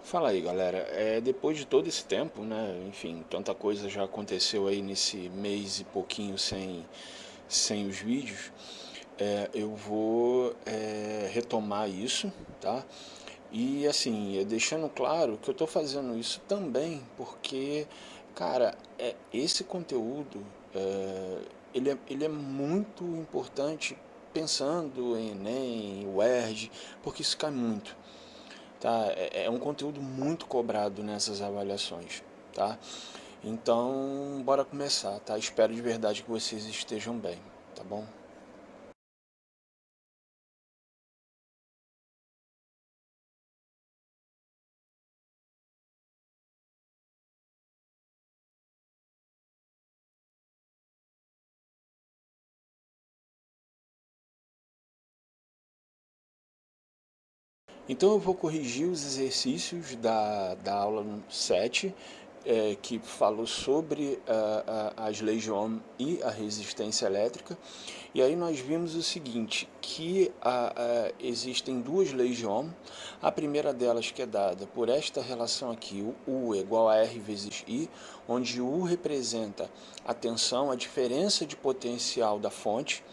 Fala aí, galera. Depois de todo esse tempo, né? Enfim, tanta coisa já aconteceu aí nesse mês e pouquinho sem os vídeos. Eu vou retomar isso, tá? E assim, deixando claro que eu tô fazendo isso também porque, cara, esse conteúdo ele é muito importante pensando em Enem, UERJ, porque isso cai muito. Tá? É um conteúdo muito cobrado nessas avaliações, tá? Então, bora começar, tá? Espero de verdade que vocês estejam bem, tá bom? Então eu vou corrigir os exercícios da aula 7, que falou sobre as leis de Ohm e a resistência elétrica. E aí nós vimos o seguinte, que existem duas leis de Ohm. A primeira delas que é dada por esta relação aqui, o U igual a R vezes I, onde o U representa a tensão, a diferença de potencial da fonte,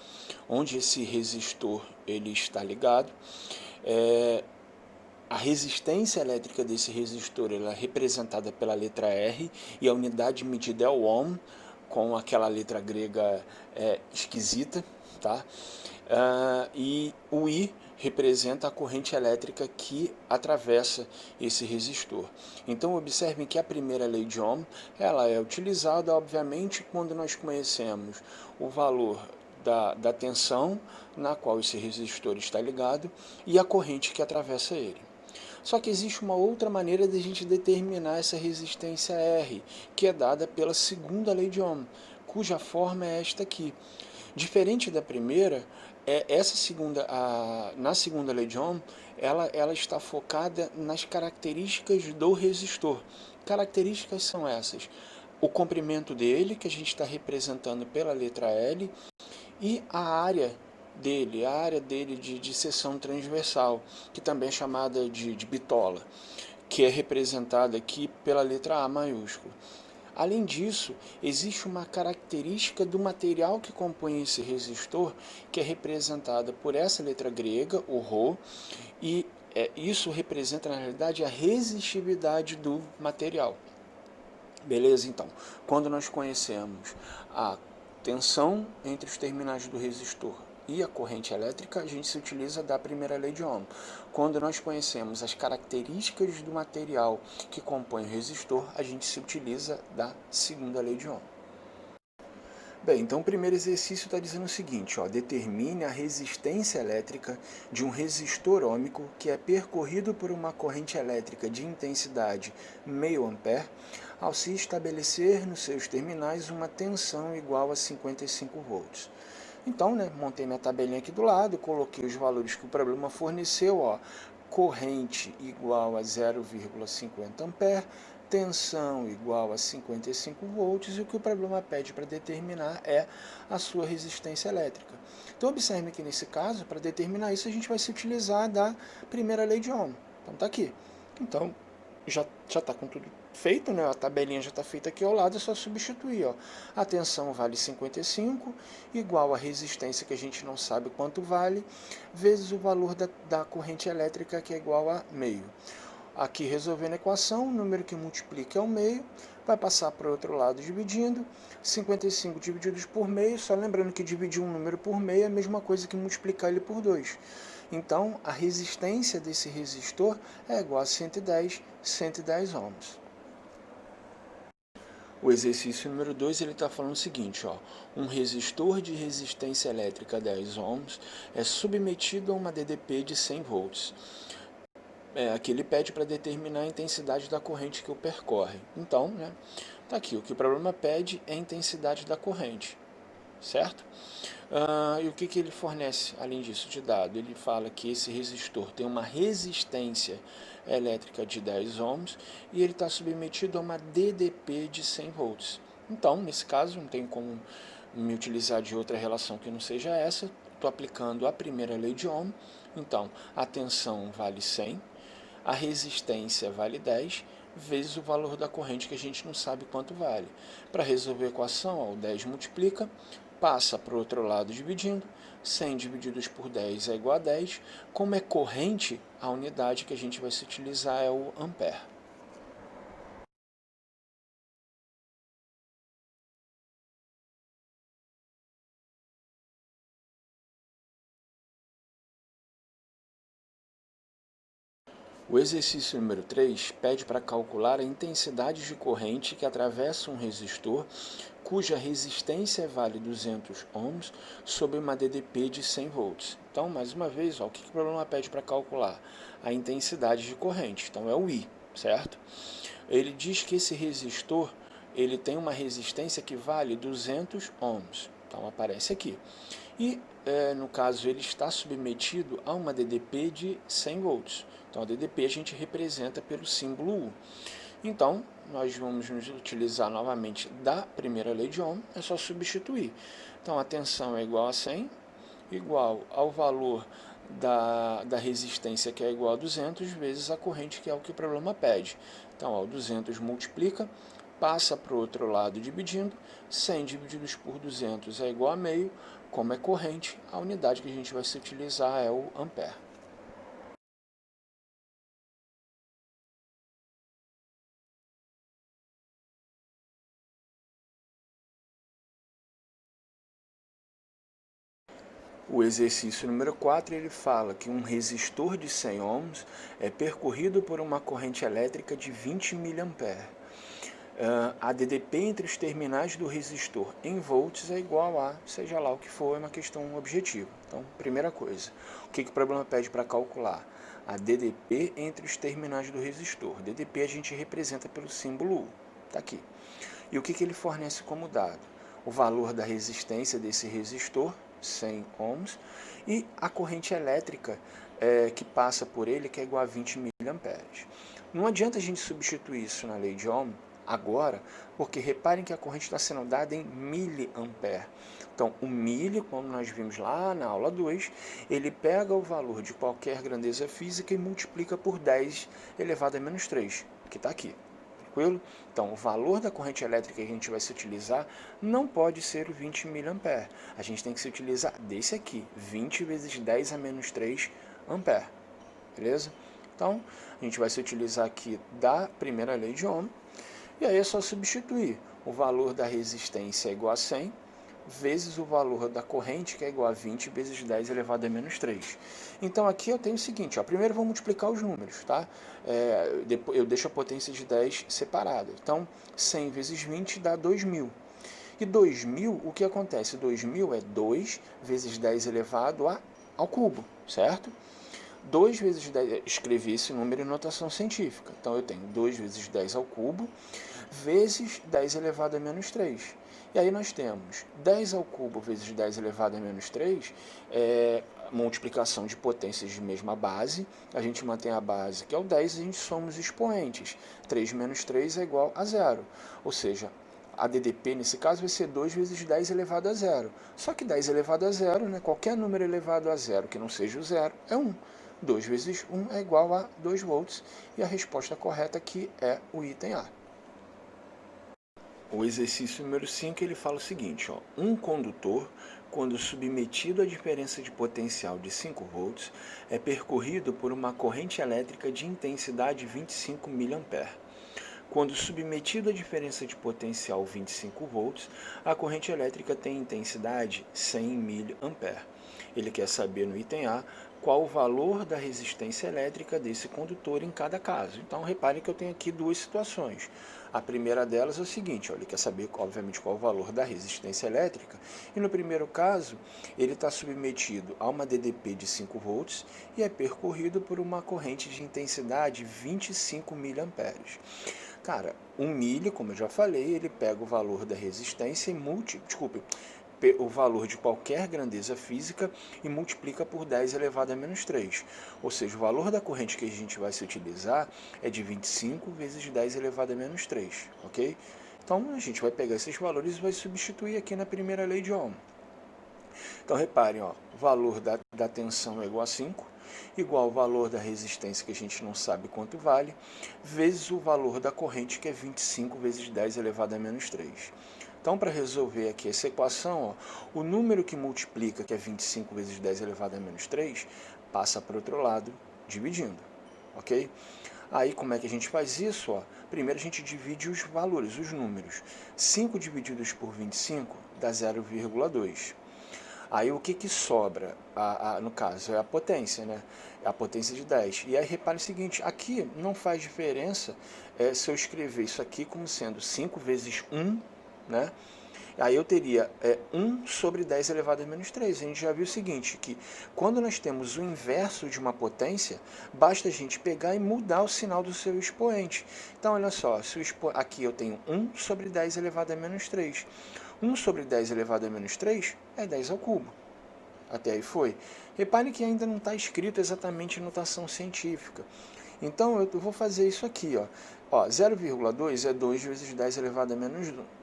onde esse resistor ele está ligado. A resistência elétrica desse resistor ela é representada pela letra R e a unidade medida é o ohm, com aquela letra grega esquisita, tá? E o I representa a corrente elétrica que atravessa esse resistor. Então observem que a primeira lei de Ohm ela é utilizada, obviamente, quando nós conhecemos o valor da tensão na qual esse resistor está ligado e a corrente que atravessa ele. Só que existe uma outra maneira de a gente determinar essa resistência R, que é dada pela segunda lei de Ohm, cuja forma é esta aqui. Diferente da primeira, na segunda lei de Ohm, ela está focada nas características do resistor. Características são essas: o comprimento dele, que a gente está representando pela letra L, e a área dele de seção transversal, que também é chamada de bitola, que é representada aqui pela letra A maiúscula. Além disso, existe uma característica do material que compõe esse resistor, que é representada por essa letra grega, o Rho, e isso representa, na realidade, a resistividade do material. Beleza? Então, quando nós conhecemos a tensão entre os terminais do resistor e a corrente elétrica, a gente se utiliza da primeira lei de Ohm. Quando nós conhecemos as características do material que compõe o resistor, a gente se utiliza da segunda lei de Ohm. Bem, então o primeiro exercício está dizendo o seguinte, ó, determine a resistência elétrica de um resistor ôhmico que é percorrido por uma corrente elétrica de intensidade meio ampere ao se estabelecer nos seus terminais uma tensão igual a 55 volts. Então, né, montei minha tabelinha aqui do lado, coloquei os valores que o problema forneceu, ó, corrente igual a 0,50 ampere, tensão igual a 55 volts, e o que o problema pede para determinar é a sua resistência elétrica. Então, observe que nesse caso, para determinar isso, a gente vai se utilizar da primeira lei de Ohm. Então, está aqui. Então, já está com tudo feito, né? A tabelinha já está feita aqui ao lado, é só substituir. Ó. A tensão vale 55, igual a resistência, que a gente não sabe quanto vale, vezes o valor da corrente elétrica, que é igual a meio. Aqui, resolvendo a equação, o número que multiplica é o meio, vai passar para o outro lado dividindo, 55 divididos por meio, só lembrando que dividir um número por meio é a mesma coisa que multiplicar ele por 2. Então, a resistência desse resistor é igual a 110 ohms. O exercício número 2 ele está falando o seguinte, ó, um resistor de resistência elétrica 10 ohms é submetido a uma DDP de 100 volts. Aqui ele pede para determinar a intensidade da corrente que o percorre. Então, né, tá aqui, o que o problema pede é a intensidade da corrente, certo? E o que ele fornece, além disso, de dado? Ele fala que esse resistor tem uma resistência elétrica de 10 ohms e ele está submetido a uma DDP de 100 volts. Então, nesse caso, não tem como me utilizar de outra relação que não seja essa. Estou aplicando a primeira lei de Ohm. Então, a tensão vale 100, A resistência vale 10 vezes o valor da corrente que a gente não sabe quanto vale. Para resolver a equação, ó, o 10 multiplica, passa para o outro lado dividindo, 100 divididos por 10 é igual a 10. Como é corrente, a unidade que a gente vai se utilizar é o ampere. O exercício número 3 pede para calcular a intensidade de corrente que atravessa um resistor cuja resistência vale 200 ohms sobre uma DDP de 100 volts. Então, mais uma vez, ó, o que o problema pede para calcular? A intensidade de corrente, então é o I, certo? Ele diz que esse resistor ele tem uma resistência que vale 200 ohms, então aparece aqui. E, no caso, ele está submetido a uma DDP de 100 volts. Então, a DDP a gente representa pelo símbolo U. Então, nós vamos nos utilizar novamente da primeira lei de Ohm, é só substituir. Então, a tensão é igual a 100, igual ao valor da resistência, que é igual a 200, vezes a corrente, que é o que o problema pede. Então, ó, 200 multiplica, passa para o outro lado dividindo, 100 divididos por 200 é igual a meio. Como é corrente, a unidade que a gente vai se utilizar é o ampere. O exercício número 4 ele fala que um resistor de 100 ohms é percorrido por uma corrente elétrica de 20 mA. A DDP entre os terminais do resistor em volts é igual a, seja lá o que for, é uma questão objetiva. Então, primeira coisa, o que o problema pede para calcular? A DDP entre os terminais do resistor. DDP a gente representa pelo símbolo U, está aqui. E o que ele fornece como dado? O valor da resistência desse resistor, 100 ohms, e a corrente elétrica que passa por ele, que é igual a 20 mA. Não adianta a gente substituir isso na lei de Ohm agora, porque reparem que a corrente está sendo dada em miliampere. Então, o milho, como nós vimos lá na aula 2, ele pega o valor de qualquer grandeza física e multiplica por 10 elevado a menos 3, que está aqui. Tranquilo? Então, o valor da corrente elétrica que a gente vai se utilizar não pode ser o 20 mA. A gente tem que se utilizar desse aqui, 20 vezes 10 a menos 3 ampere. Beleza? Então, a gente vai se utilizar aqui da primeira lei de Ohm. E aí é só substituir. O valor da resistência é igual a 100, vezes o valor da corrente, que é igual a 20 vezes 10 elevado a menos 3. Então, aqui eu tenho o seguinte, ó, primeiro eu vou multiplicar os números, tá? Eu deixo a potência de 10 separada. Então, 100 vezes 20 dá 2.000. E 2.000, o que acontece? 2.000 é 2 vezes 10 elevado ao cubo, certo? 2 vezes 10, escrevi esse número em notação científica. Então, eu tenho 2 vezes 10 ao cubo, vezes 10 elevado a menos 3. E aí nós temos 10 ao cubo vezes 10 elevado a menos 3, multiplicação de potências de mesma base. A gente mantém a base, que é o 10, e a gente soma os expoentes. 3 menos 3 é igual a 0. Ou seja, a DDP, nesse caso, vai ser 2 vezes 10 elevado a 0. Só que 10 elevado a 0, né, qualquer número elevado a 0 que não seja o 0, é 1. 2 vezes 1 é igual a 2 volts. E a resposta correta aqui é o item A. O exercício número 5 ele fala o seguinte, ó, um condutor, quando submetido à diferença de potencial de 5 volts, é percorrido por uma corrente elétrica de intensidade 25 mA. Quando submetido à diferença de potencial 25 volts, a corrente elétrica tem intensidade 100 mA. Ele quer saber no item A qual o valor da resistência elétrica desse condutor em cada caso. Então, reparem que eu tenho aqui duas situações. A primeira delas é o seguinte, ó, ele quer saber, obviamente, qual o valor da resistência elétrica. E no primeiro caso, ele está submetido a uma DDP de 5 volts e é percorrido por uma corrente de intensidade 25 mA. Cara, um milho, como eu já falei, ele pega o valor da resistência e o valor de qualquer grandeza física e multiplica por 10 elevado a menos 3. Ou seja, o valor da corrente que a gente vai se utilizar é de 25 vezes 10 elevado a menos 3, ok? Então, a gente vai pegar esses valores e vai substituir aqui na primeira lei de Ohm. Então, reparem, ó, o valor da tensão é igual a 5 igual ao valor da resistência, que a gente não sabe quanto vale, vezes o valor da corrente, que é 25 vezes 10 elevado a menos 3. Então, para resolver aqui essa equação, ó, o número que multiplica, que é 25 vezes 10 elevado a menos 3, passa para o outro lado, dividindo, ok? Aí, como é que a gente faz isso? Ó? Primeiro, a gente divide os valores, os números. 5 divididos por 25 dá 0,2. Aí, o que sobra, no caso, é a potência, né? É a potência de 10. E aí, repare o seguinte, aqui não faz diferença se eu escrever isso aqui como sendo 5 vezes 1, né? Aí eu teria 1 sobre 10 elevado a menos 3. A gente já viu o seguinte, que quando nós temos o inverso de uma potência, basta a gente pegar e mudar o sinal do seu expoente. Então, olha só, aqui eu tenho 1 sobre 10 elevado a menos 3. 1 sobre 10 elevado a menos 3 é 10 ao cubo. Até aí foi. Repare que ainda não está escrito exatamente em notação científica. Então, eu vou fazer isso aqui. Ó, 0,2 é 2 vezes 10 elevado a menos 1.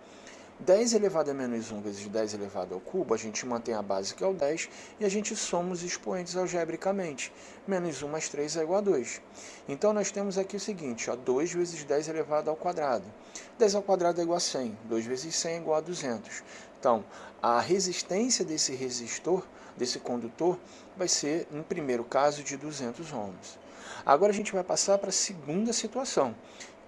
10 elevado a menos 1 vezes 10 elevado ao cubo, a gente mantém a base que é o 10 e a gente soma os expoentes algebricamente. Menos 1 mais 3 é igual a 2. Então, nós temos aqui o seguinte, ó, 2 vezes 10 elevado ao quadrado. 10 ao quadrado é igual a 100. 2 vezes 100 é igual a 200. Então, a resistência desse resistor, desse condutor, vai ser, no primeiro caso, de 200 ohms. Agora, a gente vai passar para a segunda situação,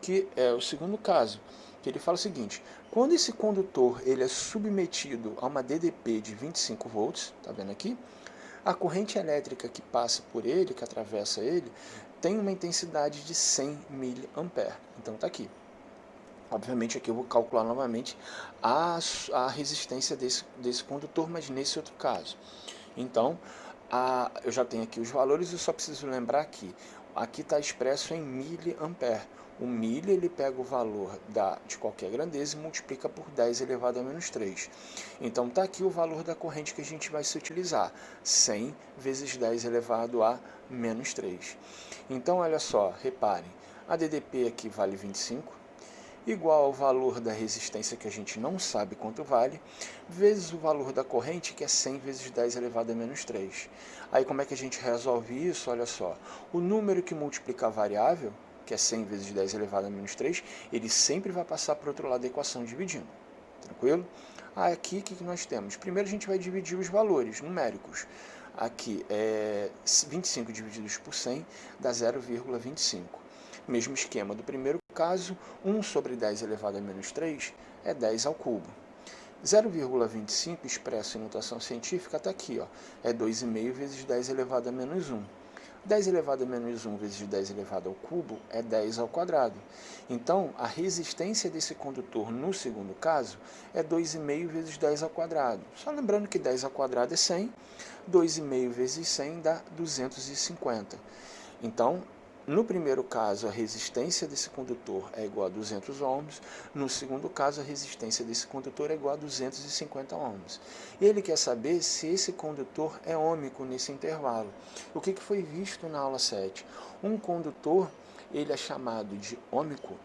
que é o segundo caso, que ele fala o seguinte, quando esse condutor ele é submetido a uma DDP de 25 volts, tá vendo aqui? A corrente elétrica que passa por ele, que atravessa ele, tem uma intensidade de 100 mA. Então tá aqui. Obviamente aqui eu vou calcular novamente a resistência desse condutor, mas nesse outro caso. Então, eu já tenho aqui os valores, eu só preciso lembrar que aqui está expresso em miliampere. O milho ele pega o valor de qualquer grandeza e multiplica por 10 elevado a menos 3. Então está aqui o valor da corrente que a gente vai se utilizar, 100 vezes 10 elevado a menos 3. Então olha só, reparem, a DDP aqui vale 25, igual ao valor da resistência que a gente não sabe quanto vale, vezes o valor da corrente, que é 100 vezes 10 elevado a menos 3. Aí como é que a gente resolve isso? Olha só, o número que multiplica a variável, que é 100 vezes 10 elevado a menos 3, ele sempre vai passar para o outro lado da equação dividindo. Tranquilo? Aqui, o que nós temos? Primeiro a gente vai dividir os valores numéricos. Aqui é 25 divididos por 100 dá 0,25. Mesmo esquema do primeiro caso, 1 sobre 10 elevado a menos 3 é 10 ao cubo. 0,25 expresso em notação científica está aqui, ó, é 2,5 vezes 10 elevado a menos 1. 10 elevado a menos 1 vezes 10 elevado ao cubo é 10 ao quadrado. Então, a resistência desse condutor no segundo caso é 2,5 vezes 10 ao quadrado. Só lembrando que 10 ao quadrado é 100, 2,5 vezes 100 dá 250. Então, no primeiro caso, a resistência desse condutor é igual a 200 ohms. No segundo caso, a resistência desse condutor é igual a 250 ohms. E ele quer saber se esse condutor é ôhmico nesse intervalo. O que foi visto na aula 7? Um condutor ele é chamado de ôhmico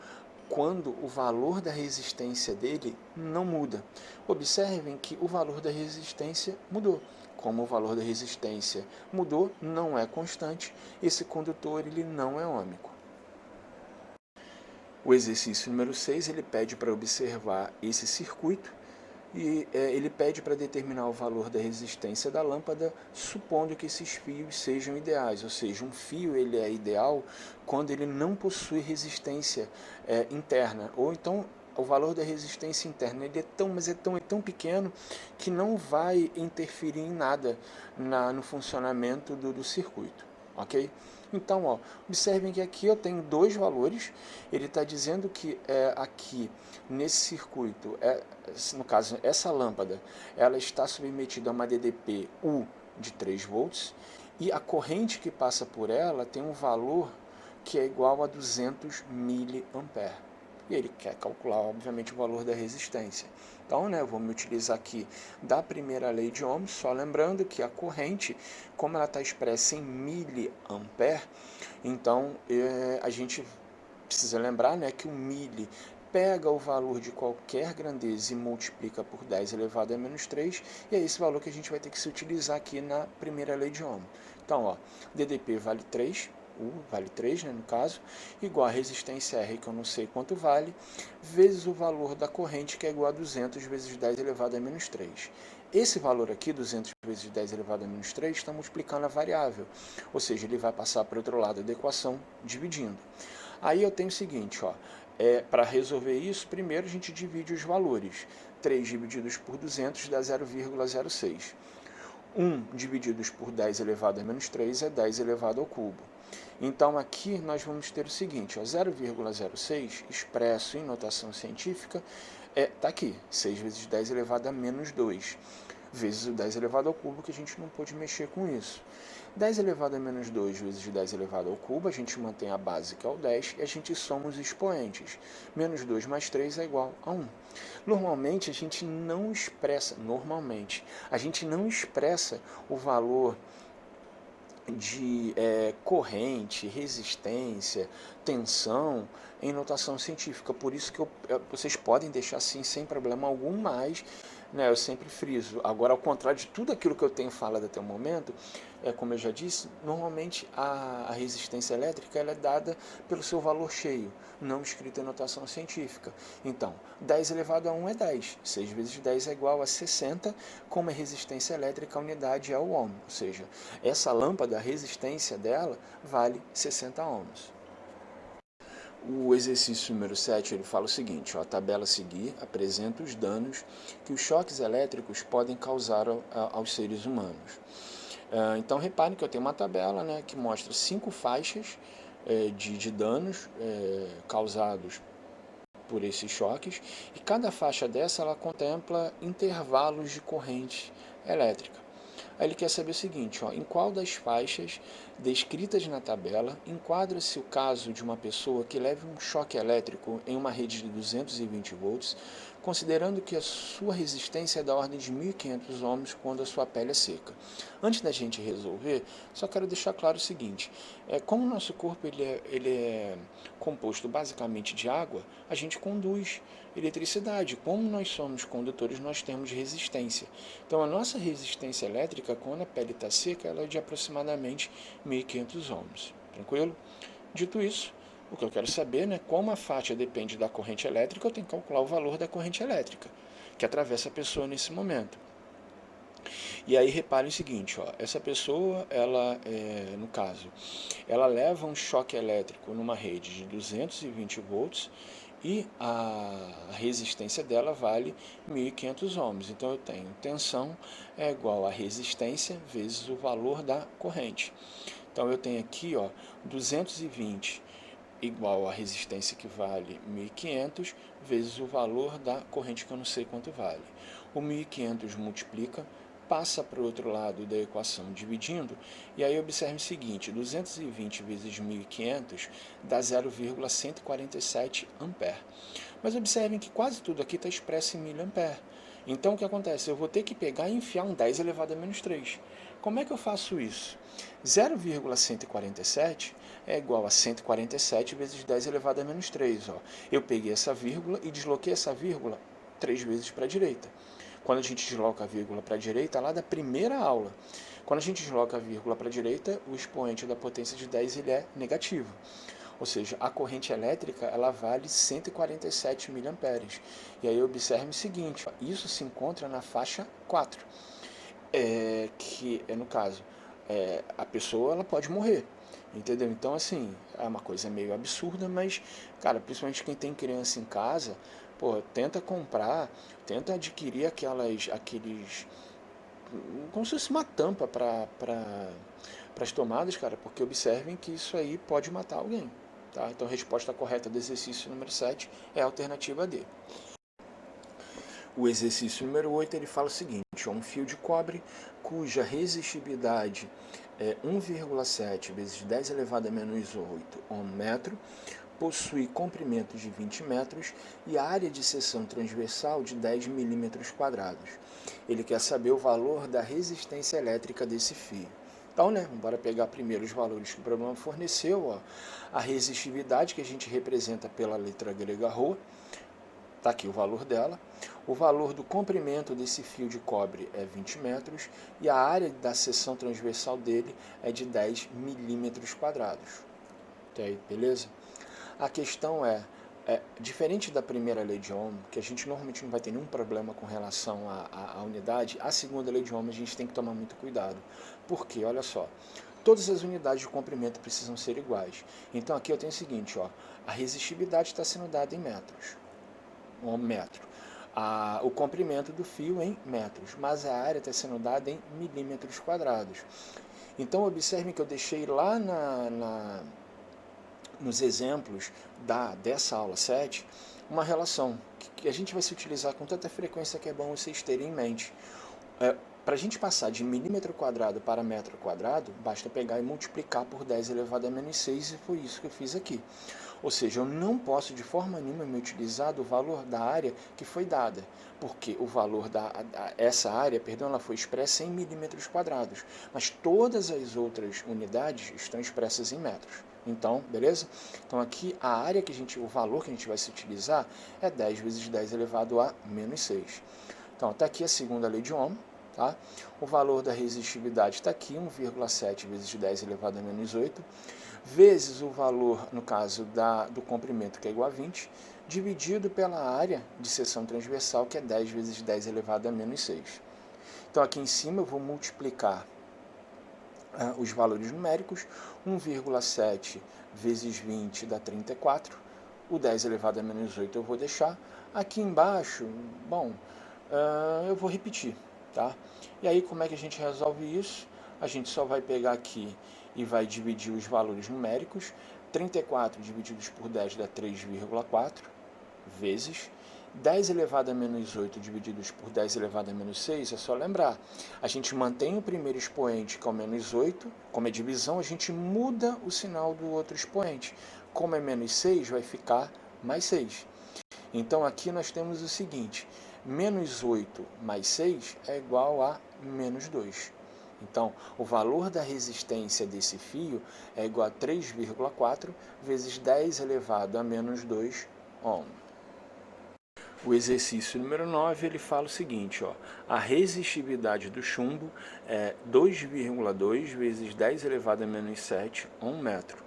quando o valor da resistência dele não muda. Observem que o valor da resistência mudou. Como o valor da resistência mudou, não é constante, esse condutor ele não é ôhmico. O exercício número 6, ele pede para observar esse circuito e ele pede para determinar o valor da resistência da lâmpada, supondo que esses fios sejam ideais, ou seja, um fio ele é ideal quando ele não possui resistência interna, ou então o valor da resistência interna ele é tão pequeno que não vai interferir em nada no funcionamento do circuito, ok? Então, observem que aqui eu tenho dois valores, ele está dizendo que aqui nesse circuito, no caso essa lâmpada, ela está submetida a uma DDP U de 3 volts e a corrente que passa por ela tem um valor que é igual a 200 miliampere. E ele quer calcular, obviamente, o valor da resistência. Então, eu vou me utilizar aqui da primeira lei de Ohm, só lembrando que a corrente, como ela está expressa em miliampere, então a gente precisa lembrar que o mili pega o valor de qualquer grandeza e multiplica por 10 elevado a menos 3, e é esse valor que a gente vai ter que se utilizar aqui na primeira lei de Ohm. Então, ó, DDP vale 3, U vale 3, né, no caso, igual a resistência R, que eu não sei quanto vale, vezes o valor da corrente, que é igual a 200 vezes 10 elevado a menos 3. Esse valor aqui, 200 vezes 10 elevado a menos 3, está multiplicando a variável, ou seja, ele vai passar para o outro lado da equação, dividindo. Aí eu tenho o seguinte, ó, para resolver isso, primeiro a gente divide os valores. 3 divididos por 200 dá 0,06. 1 divididos por 10 elevado a menos 3 é 10 elevado ao cubo. Então, aqui nós vamos ter o seguinte, 0,06 expresso em notação científica, está aqui, 6 vezes 10 elevado a menos 2, vezes o 10 elevado ao cubo, que a gente não pôde mexer com isso. 10 elevado a menos 2 vezes 10 elevado ao cubo, a gente mantém a base, que é o 10, e a gente soma os expoentes. Menos 2 mais 3 é igual a 1. Normalmente, a gente não expressa o valor de corrente, resistência, tensão em notação científica. Por isso que vocês podem deixar assim sem problema algum, mas né, eu sempre friso. Agora, ao contrário de tudo aquilo que eu tenho falado até o momento, como eu já disse, normalmente a resistência elétrica ela é dada pelo seu valor cheio, não escrita em notação científica. Então, 10 elevado a 1 é 10. 6 vezes 10 é igual a 60, como a resistência elétrica, a unidade é o ohm. Ou seja, essa lâmpada, a resistência dela vale 60 ohms. O exercício número 7 ele fala o seguinte, ó, a tabela a seguir apresenta os danos que os choques elétricos podem causar aos seres humanos. Então, reparem que eu tenho uma tabela, né, que mostra 5 faixas de danos causados por esses choques, e cada faixa dessa ela contempla intervalos de corrente elétrica. Aí ele quer saber o seguinte, ó, em qual das faixas descritas na tabela enquadra-se o caso de uma pessoa que leve um choque elétrico em uma rede de 220 volts, considerando que a sua resistência é da ordem de 1.500 ohms quando a sua pele é seca. Antes da gente resolver, só quero deixar claro o seguinte, como o nosso corpo ele é composto basicamente de água, a gente conduz eletricidade. Como nós somos condutores, nós temos resistência. Então, a nossa resistência elétrica, quando a pele está seca, ela é de aproximadamente 1.500 ohms. Tranquilo? Dito isso, o que eu quero saber, né, como a faixa depende da corrente elétrica, eu tenho que calcular o valor da corrente elétrica que atravessa a pessoa nesse momento. E aí reparem o seguinte, ó, essa pessoa, ela, no caso, ela leva um choque elétrico numa rede de 220 volts e a resistência dela vale 1.500 ohms. Então eu tenho tensão é igual a resistência vezes o valor da corrente. Então eu tenho aqui, ó, 220 igual a resistência que vale 1.500 vezes o valor da corrente que eu não sei quanto vale. O 1.500 multiplica, passa para o outro lado da equação dividindo, e aí observe o seguinte, 220 vezes 1.500 dá 0,147 ampere. Mas observem que quase tudo aqui está expresso em miliampere. Então o que acontece? Eu vou ter que pegar e enfiar um 10 elevado a menos 3. Como é que eu faço isso? 0,147 é igual a 147 vezes 10 elevado a menos 3. Ó. Eu peguei essa vírgula e desloquei essa vírgula 3 vezes para a direita. Quando a gente desloca a vírgula para a direita, lá da primeira aula, quando a gente desloca a vírgula para a direita, o expoente da potência de 10 ele é negativo. Ou seja, a corrente elétrica ela vale 147 miliamperes. E aí observe o seguinte, ó, isso se encontra na faixa 4, que é no caso, a pessoa ela pode morrer. Entendeu? Então, assim, é uma coisa meio absurda, mas, cara, principalmente quem tem criança em casa, pô, tenta comprar, tenta adquirir aqueles, como se fosse uma tampa para as tomadas, cara, porque observem que isso aí pode matar alguém, tá? Então, a resposta correta do exercício número 7 é a alternativa D. O exercício número 8, ele fala o seguinte, um fio de cobre cuja resistibilidade é 1,7 vezes 10 elevado a menos 8 ohm-metro, possui comprimento de 20 metros e área de seção transversal de 10 milímetros quadrados. Ele quer saber o valor da resistência elétrica desse fio. Então, né, bora pegar primeiro os valores que o problema forneceu. Ó. A resistividade, que a gente representa pela letra grega ρ, Está aqui o valor dela. O valor do comprimento desse fio de cobre é 20 metros e a área da seção transversal dele é de 10 milímetros quadrados. Okay, beleza? A questão é, diferente da primeira lei de Ohm, que a gente normalmente não vai ter nenhum problema com relação à unidade, a segunda lei de Ohm a gente tem que tomar muito cuidado. Por quê? Olha só, todas as unidades de comprimento precisam ser iguais. Então aqui eu tenho o seguinte, ó, a resistividade está sendo dada em metros, um metro. O comprimento do fio em metros, mas a área está sendo dada em milímetros quadrados. Então observem que eu deixei lá nos exemplos dessa aula 7, uma relação que a gente vai se utilizar com tanta frequência que é bom vocês terem em mente. Para a gente passar de milímetro quadrado para metro quadrado, basta pegar e multiplicar por 10 elevado a menos 6, e foi isso que eu fiz aqui. Ou seja, eu não posso de forma nenhuma me utilizar do valor da área que foi dada, porque o valor essa área, perdão, ela foi expressa em milímetros quadrados, mas todas as outras unidades estão expressas em metros. Então, beleza? Então aqui a área o valor que a gente vai se utilizar é 10 vezes 10 elevado a menos 6. Então está aqui a segunda lei de Ohm. Tá? O valor da resistividade está aqui, 1,7 vezes 10 elevado a menos 8, vezes o valor, no caso, do comprimento, que é igual a 20, dividido pela área de seção transversal, que é 10 vezes 10 elevado a menos 6. Então, aqui em cima eu vou multiplicar os valores numéricos, 1,7 vezes 20 dá 34, o 10 elevado a menos 8 eu vou deixar. Aqui embaixo, bom, eu vou repetir. Tá? E aí, como é que a gente resolve isso? A gente só vai pegar aqui e vai dividir os valores numéricos. 34 divididos por 10 dá 3,4 vezes 10 elevado a menos 8 divididos por 10 elevado a menos 6, é só lembrar. A gente mantém o primeiro expoente, que é o menos 8, como é divisão, a gente muda o sinal do outro expoente. Como é menos 6, vai ficar mais 6. Então, aqui nós temos o seguinte, menos 8 mais 6 é igual a menos 2. Então, o valor da resistência desse fio é igual a 3,4 vezes 10 elevado a menos 2 ohm. O exercício número 9, ele fala o seguinte, ó, a resistividade do chumbo é 2,2 vezes 10 elevado a menos 7 ohm metro.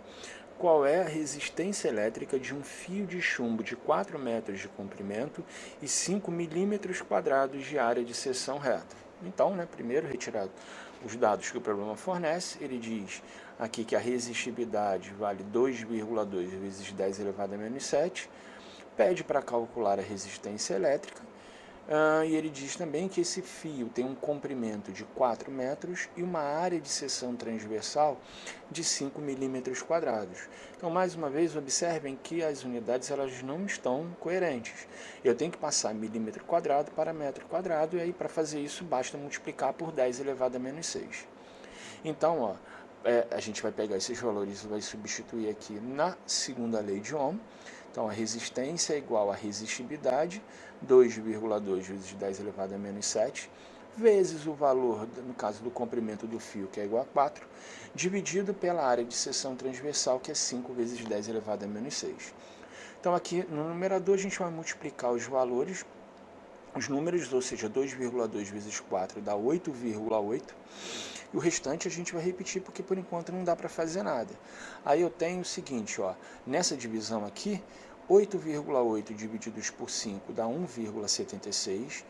Qual é a resistência elétrica de um fio de chumbo de 4 metros de comprimento e 5 milímetros quadrados de área de seção reta? Então, primeiro retirar os dados que o problema fornece, ele diz aqui que a resistividade vale 2,2 vezes 10 elevado a menos 7, pede para calcular a resistência elétrica, e ele diz também que esse fio tem um comprimento de 4 metros e uma área de seção transversal de 5 milímetros quadrados. Então, mais uma vez, observem que as unidades elas não estão coerentes. Eu tenho que passar milímetro quadrado para metro quadrado, e aí para fazer isso basta multiplicar por 10 elevado a menos 6. Então, ó, a gente vai pegar esses valores e vai substituir aqui na segunda lei de Ohm. Então, a resistência é igual à resistividade, 2,2 vezes 10 elevado a menos 7, vezes o valor, no caso do comprimento do fio, que é igual a 4, dividido pela área de seção transversal, que é 5 vezes 10 elevado a menos 6. Então, aqui no numerador, a gente vai multiplicar os valores, os números, ou seja, 2,2 vezes 4 dá 8,8. E o restante a gente vai repetir porque por enquanto não dá para fazer nada. Aí eu tenho o seguinte, ó, nessa divisão aqui, 8,8 divididos por 5 dá 1,76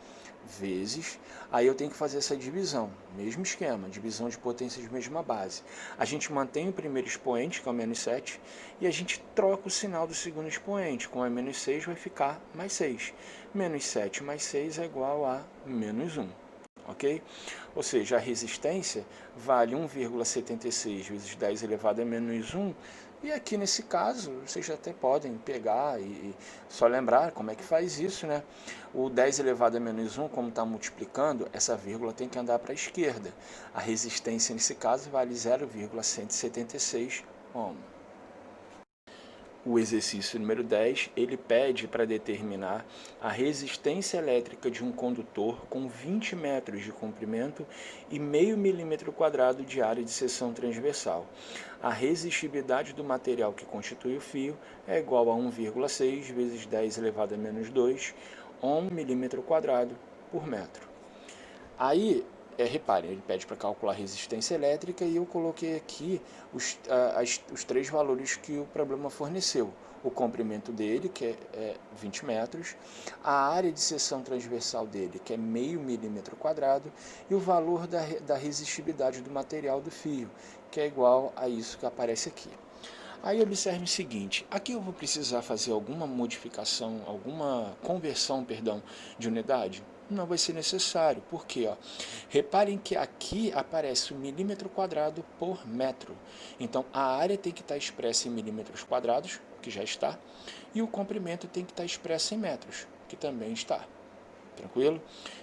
vezes, aí eu tenho que fazer essa divisão, mesmo esquema, divisão de potências de mesma base. A gente mantém o primeiro expoente, que é o menos 7, e a gente troca o sinal do segundo expoente, como é menos 6 vai ficar mais 6. Menos 7 mais 6 é igual a menos 1. Ok? Ou seja, a resistência vale 1,76 vezes 10 elevado a menos 1, e aqui nesse caso, vocês até podem pegar e só lembrar como é que faz isso, né? O 10 elevado a menos 1, como está multiplicando, essa vírgula tem que andar para a esquerda. A resistência nesse caso vale 0,176 ohm. o exercício número 10, ele pede para determinar a resistência elétrica de um condutor com 20 metros de comprimento e meio milímetro quadrado de área de seção transversal. A resistividade do material que constitui o fio é igual a 1,6 vezes 10 elevado a menos 2 ohm milímetro quadrado por metro. Aí, reparem, ele pede para calcular a resistência elétrica e eu coloquei aqui os três valores que o problema forneceu. O comprimento dele, que é 20 metros, a área de seção transversal dele, que é meio milímetro quadrado, e o valor da resistividade do material do fio, que é igual a isso que aparece aqui. Aí observe o seguinte, aqui eu vou precisar fazer alguma modificação, alguma conversão, perdão, de unidade? Não vai ser necessário, porque reparem que aqui aparece o milímetro quadrado por metro. Então a área tem que estar expressa em milímetros quadrados, que já está, e o comprimento tem que estar expresso em metros, que também está. Tranquilo?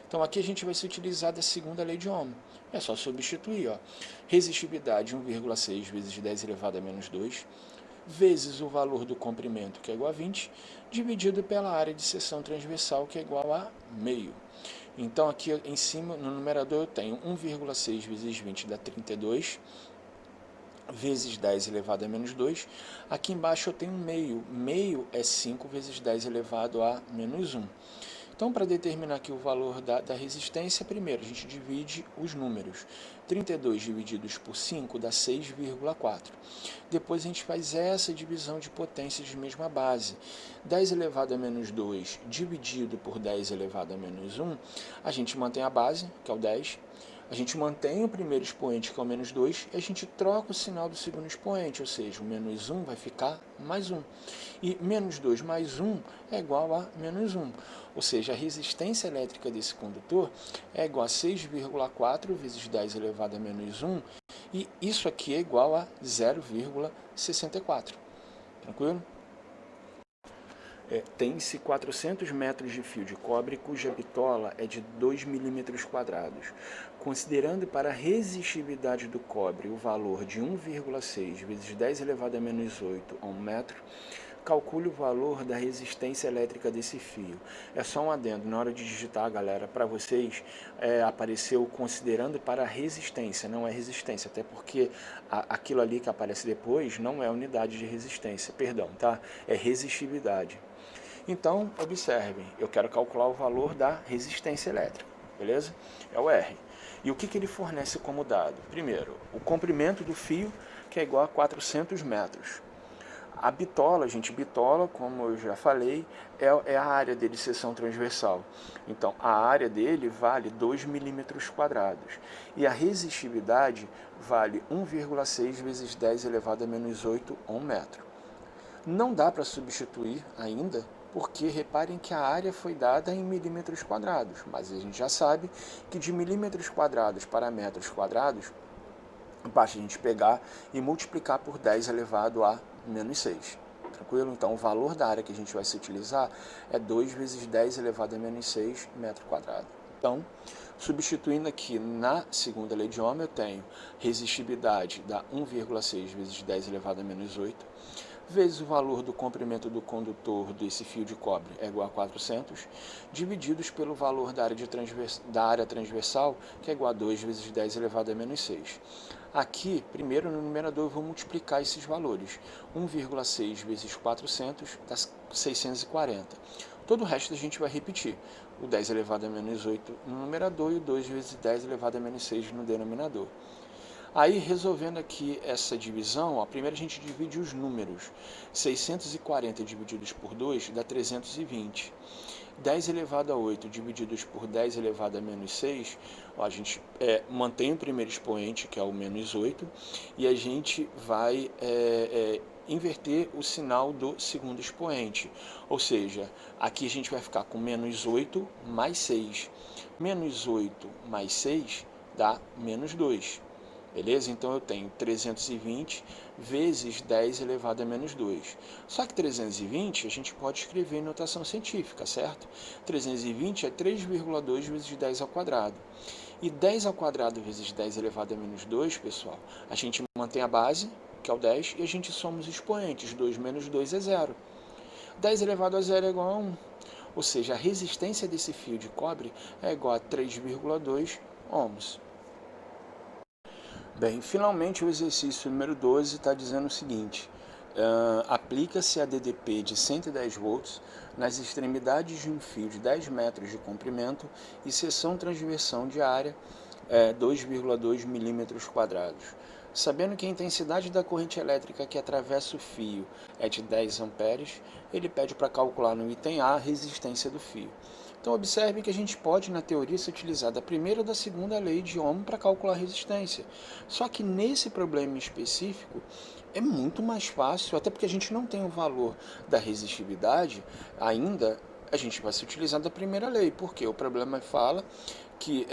Então aqui a gente vai se utilizar da segunda lei de Ohm. É só substituir, resistividade 1,6 vezes 10 elevado a menos 2, vezes o valor do comprimento, que é igual a 20, dividido pela área de seção transversal, que é igual a meio. Então aqui em cima, no numerador, eu tenho 1,6 vezes 20 dá 32, vezes 10 elevado a menos 2. Aqui embaixo eu tenho meio. Meio é 5 vezes 10 elevado a menos 1. Então, para determinar aqui o valor da resistência, primeiro a gente divide os números. 32 divididos por 5 dá 6,4. Depois a gente faz essa divisão de potências de mesma base. 10 elevado a menos 2 dividido por 10 elevado a menos 1, a gente mantém a base, que é o 10. A gente mantém o primeiro expoente, que é o menos 2, e a gente troca o sinal do segundo expoente, ou seja, o menos 1 vai ficar mais 1. E menos 2 mais 1 é igual a menos 1. Ou seja, a resistência elétrica desse condutor é igual a 6,4 vezes 10 elevado a menos 1, e isso aqui é igual a 0,64. Tranquilo? Tem-se 400 metros de fio de cobre cuja bitola é de 2 milímetros quadrados. Considerando para a resistividade do cobre o valor de 1,6 vezes 10 elevado a menos 8 a 1 metro, calcule o valor da resistência elétrica desse fio. É só um adendo, na hora de digitar, galera, para vocês, apareceu considerando para a resistência, não é resistência, até porque aquilo ali que aparece depois não é unidade de resistência, perdão, tá? É resistividade. Então, observem, eu quero calcular o valor da resistência elétrica, beleza? É o R. E o que ele fornece como dado? Primeiro, o comprimento do fio, que é igual a 400 metros. A bitola, gente, bitola, como eu já falei, é a área dele de seção transversal. Então, a área dele vale 2 milímetros quadrados. E a resistividade vale 1,6 vezes 10 elevado a menos 8 a 1 metro. Não dá para substituir ainda, porque reparem que a área foi dada em milímetros quadrados, mas a gente já sabe que de milímetros quadrados para metros quadrados, basta a gente pegar e multiplicar por 10 elevado a menos 6. Tranquilo? Então, o valor da área que a gente vai se utilizar é 2 vezes 10 elevado a menos 6 metro quadrado. Então, substituindo aqui na segunda lei de Ohm, eu tenho resistividade da 1,6 vezes 10 elevado a menos 8, vezes o valor do comprimento do condutor desse fio de cobre é igual a 400, divididos pelo valor da área transversal, que é igual a 2 vezes 10 elevado a menos 6. Aqui, primeiro no numerador, eu vou multiplicar esses valores. 1,6 vezes 400 dá 640. Todo o resto a gente vai repetir. O 10 elevado a menos 8 no numerador e o 2 vezes 10 elevado a menos 6 no denominador. Aí, resolvendo aqui essa divisão, primeiro a gente divide os números. 640 divididos por 2 dá 320. 10 elevado a 8 divididos por 10 elevado a menos 6, a gente mantém o primeiro expoente, que é o menos 8, e a gente vai inverter o sinal do segundo expoente. Ou seja, aqui a gente vai ficar com menos 8 mais 6. Menos 8 mais 6 dá menos 2. Beleza? Então eu tenho 320 vezes 10 elevado a menos 2. Só que 320 a gente pode escrever em notação científica, certo? 320 é 3,2 vezes 10 ao quadrado. E 10 ao quadrado vezes 10 elevado a menos 2, pessoal, a gente mantém a base, que é o 10, e a gente soma os expoentes. 2 menos 2 é 0. 10 elevado a 0 é igual a 1. Ou seja, a resistência desse fio de cobre é igual a 3,2 ohms. Bem, finalmente o exercício número 12 está dizendo o seguinte: aplica-se a DDP de 110 volts nas extremidades de um fio de 10 metros de comprimento e seção transversal de área 2,2 milímetros quadrados. Sabendo que a intensidade da corrente elétrica que atravessa o fio é de 10 amperes, ele pede para calcular no item A a resistência do fio. Então observe que a gente pode, na teoria, se utilizar da primeira ou da segunda lei de Ohm para calcular a resistência. Só que nesse problema específico é muito mais fácil, até porque a gente não tem o valor da resistividade ainda, a gente vai se utilizar da primeira lei, porque o problema fala que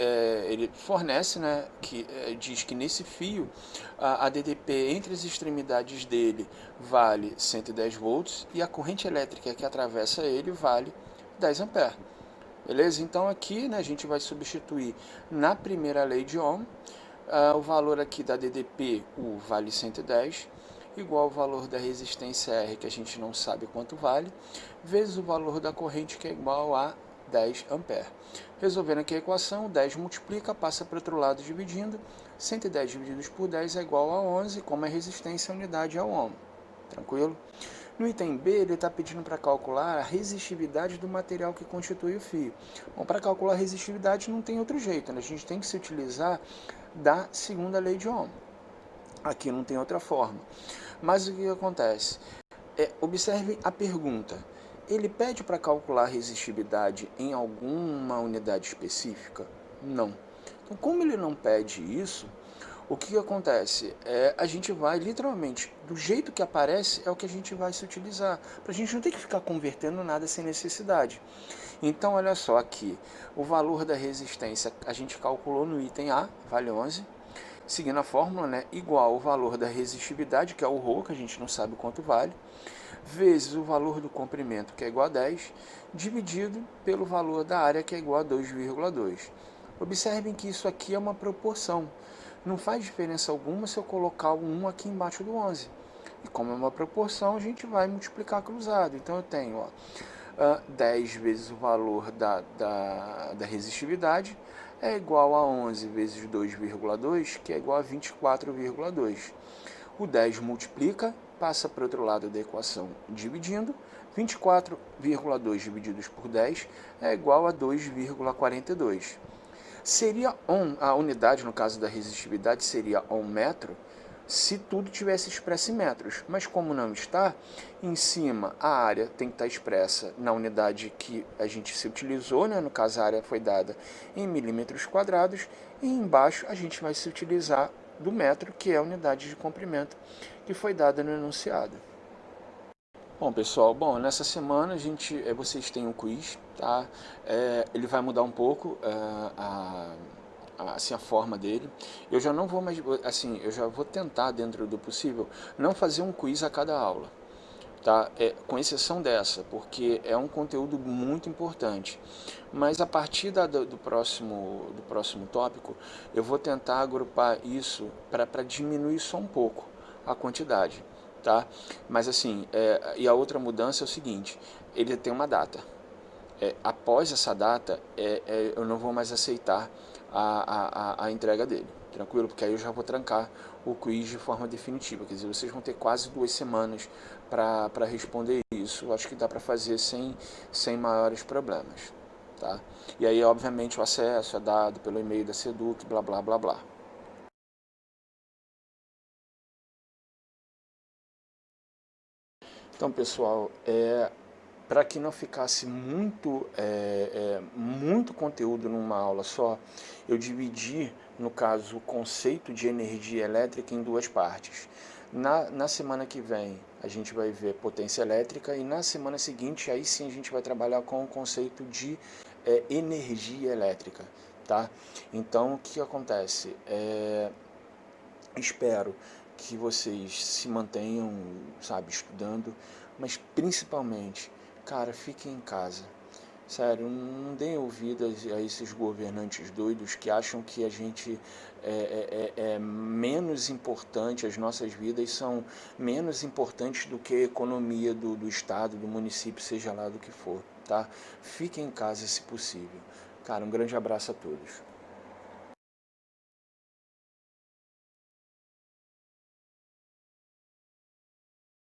ele fornece, né, que diz que nesse fio a DDP entre as extremidades dele vale 110 volts e a corrente elétrica que atravessa ele vale 10 amperes. Beleza? Então aqui, né, a gente vai substituir na primeira lei de Ohm o valor aqui da DDP, U, vale 110, igual ao valor da resistência R, que a gente não sabe quanto vale, vezes o valor da corrente, que é igual a 10 amperes. Resolvendo aqui a equação, 10 multiplica, passa para o outro lado dividindo, 110 divididos por 10 é igual a 11, como a resistência a unidade é o ohm. Tranquilo? No item B, ele está pedindo para calcular a resistividade do material que constitui o fio. Bom, para calcular a resistividade não tem outro jeito, né? A gente tem que se utilizar da segunda lei de Ohm. Aqui não tem outra forma. Mas o que acontece? Observe a pergunta. Ele pede para calcular a resistividade em alguma unidade específica? Não. Então, como ele não pede isso, o que acontece? A gente vai literalmente, do jeito que aparece, é o que a gente vai se utilizar, para a gente não ter que ficar convertendo nada sem necessidade. Então, olha só aqui, o valor da resistência a gente calculou no item A, vale 11, seguindo a fórmula, né, igual o valor da resistividade, que é o ρ, que a gente não sabe quanto vale, vezes o valor do comprimento, que é igual a 10, dividido pelo valor da área, que é igual a 2,2. Observem que isso aqui é uma proporção. Não faz diferença alguma se eu colocar o 1 aqui embaixo do 11. E como é uma proporção, a gente vai multiplicar cruzado. Então eu tenho 10 vezes o valor da resistividade é igual a 11 vezes 2,2, que é igual a 24,2. O 10 multiplica, passa para o outro lado da equação dividindo. 24,2 divididos por 10 é igual a 2,42. Seria ohm, a unidade, no caso da resistividade, seria ohm metro, se tudo tivesse expresso em metros. Mas como não está, em cima a área tem que estar expressa na unidade que a gente se utilizou, né? No caso a área foi dada em milímetros quadrados, e embaixo a gente vai se utilizar do metro, que é a unidade de comprimento que foi dada no enunciado. Bom, pessoal, nessa semana vocês têm um quiz, tá? Ele vai mudar um pouco assim, a forma dele. Eu já não vou mais, assim, eu já vou tentar, dentro do possível, não fazer um quiz a cada aula, tá? Com exceção dessa, porque é um conteúdo muito importante. Mas a partir do próximo tópico, eu vou tentar agrupar isso para diminuir só um pouco a quantidade. Tá? Mas assim, e a outra mudança é o seguinte, ele tem uma data. Após essa data, eu não vou mais aceitar a entrega dele, tranquilo? Porque aí eu já vou trancar o quiz de forma definitiva, quer dizer, vocês vão ter quase 2 semanas para responder isso. Eu acho que dá para fazer sem maiores problemas, tá? E aí, obviamente, o acesso é dado pelo e-mail da Seduc, blá, blá, blá, blá. Então, pessoal, para que não ficasse muito conteúdo numa aula só, eu dividi, no caso, o conceito de energia elétrica em 2 partes. Na semana que vem, a gente vai ver potência elétrica, e na semana seguinte, aí sim a gente vai trabalhar com o conceito de energia elétrica, tá? Então, o que acontece? Espero que vocês se mantenham, sabe, estudando, mas principalmente, cara, fiquem em casa. Sério, não deem ouvidas a esses governantes doidos que acham que a gente é menos importante, as nossas vidas são menos importantes do que a economia do estado, do município, seja lá do que for, tá? Fiquem em casa se possível. Cara, um grande abraço a todos.